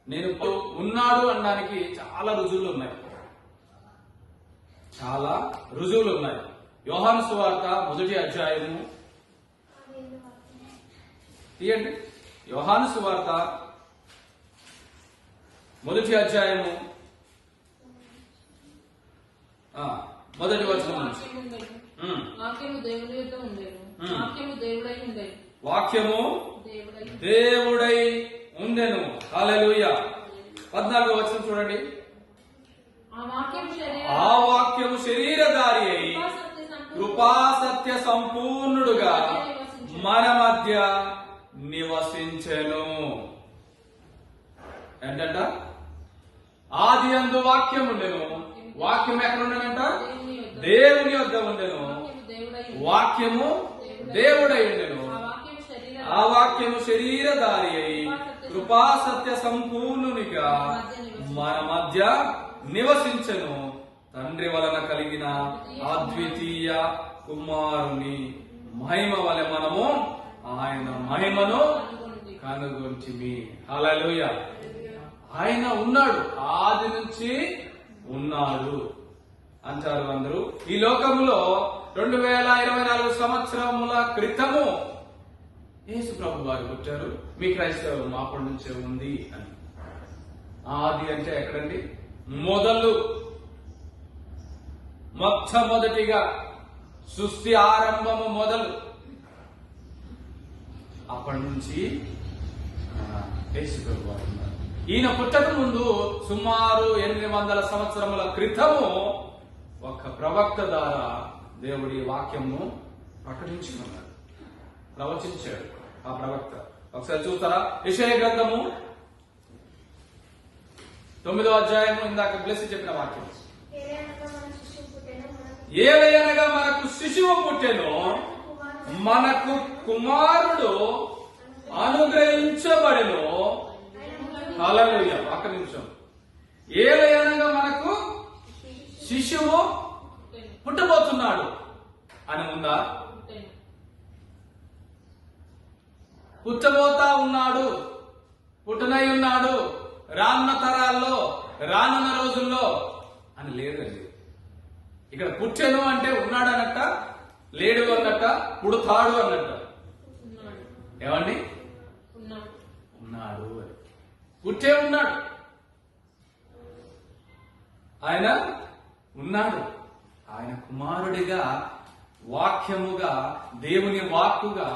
నేను ఉన్నాడు అనడానికి చాలా రుజువులు ఉన్నాయి. చాలా రుజువులు ఉన్నాయి. యోహాను సువార్త 1వ అధ్యాయము తీయండి. యోహాను సువార్త 1వ అధ్యాయము 1వ వచనం నుంచి. వాక్యము దేవుని యొద్ద ఉండెను. వాక్యము దేవుడై ఉండెను. వాక్యము దేవుడై ఉండెను. హల్లెలూయా. 14వ వచనం చూడండి. ఆ వాక్యము శరీరధారి అయి కృపా సత్య సంపూర్ణుడుగా మన మధ్య నివసించెను. ఏంటంట? ఆది యందు వాక్యం ఉండెను. వాక్యం ఎక్కడ ఉండేనంట? దేవుని యొద్ద ఉండెను. వాక్యము దేవుడై ఉండెను. ఆ వాక్యము శరీరధారి అయి కృపా సత్య సంపూర్ణునిగా మన మధ్య నివసించెను. తండ్రి వలన కలిగిన అద్వితీయ కుమారుని మహిమ వలె మనము ఆయన మహిమను కనుగొంటిమి. హల్లెలూయా. ఆయన ఉన్నాడు, ఆది నుంచి ఉన్నాడు అంటారు అందరూ. ఈ లోకములో 2024 సంవత్సరముల క్రితము యేసు ప్రభు వారు పుట్టారు. మీ క్రైస్తవం అప్పటి నుంచే ఉంది అని. ఆది అంటే ఎక్కడండి? మొదలు, మొట్టమొదటిగా సృష్టి ఆరంభము మొదలు. అప్పటి నుంచి యేసు ప్రభు వారు ఉన్నారు. ఈయన పుట్టక ముందు సుమారు 800 సంవత్సరముల క్రితము ఒక ప్రవక్త ద్వారా దేవుడి వాక్యము ప్రకటించుకున్నాడు, ప్రవచించాడు ఆ ప్రవక్త. ఒకసారి చూస్తారా? యెషయా గ్రంథము 9వ అధ్యాయము, ఇందాక బ్లెస్ చెప్పిన వాక్యం. ఏలయనగా మనకు శిశువు పుట్టెను, మనకు కుమారుడు అనుగ్రహించబడెను. హల్లెలూయా. ఒక్క నిమిషం. ఏలయనగా మనకు శిశువు పుట్టబోతున్నాడు అని ఉందా? పుట్టబోతా ఉన్నాడు, పుట్టనై ఉన్నాడు, రానున్న తరాల్లో, రానున్న రోజుల్లో అని లేదండి. ఇక్కడ పుట్టెను అంటే ఉన్నాడు అన్నట్ట, లేడు అన్నట్ట, పుడతాడు అన్నట్ట. ఏమండి? ఉన్నాడు. పుట్టే ఉన్నాడు, ఆయన ఉన్నాడు. ఆయన కుమారుడిగా, వాక్యముగా, దేవుని వాక్కుగా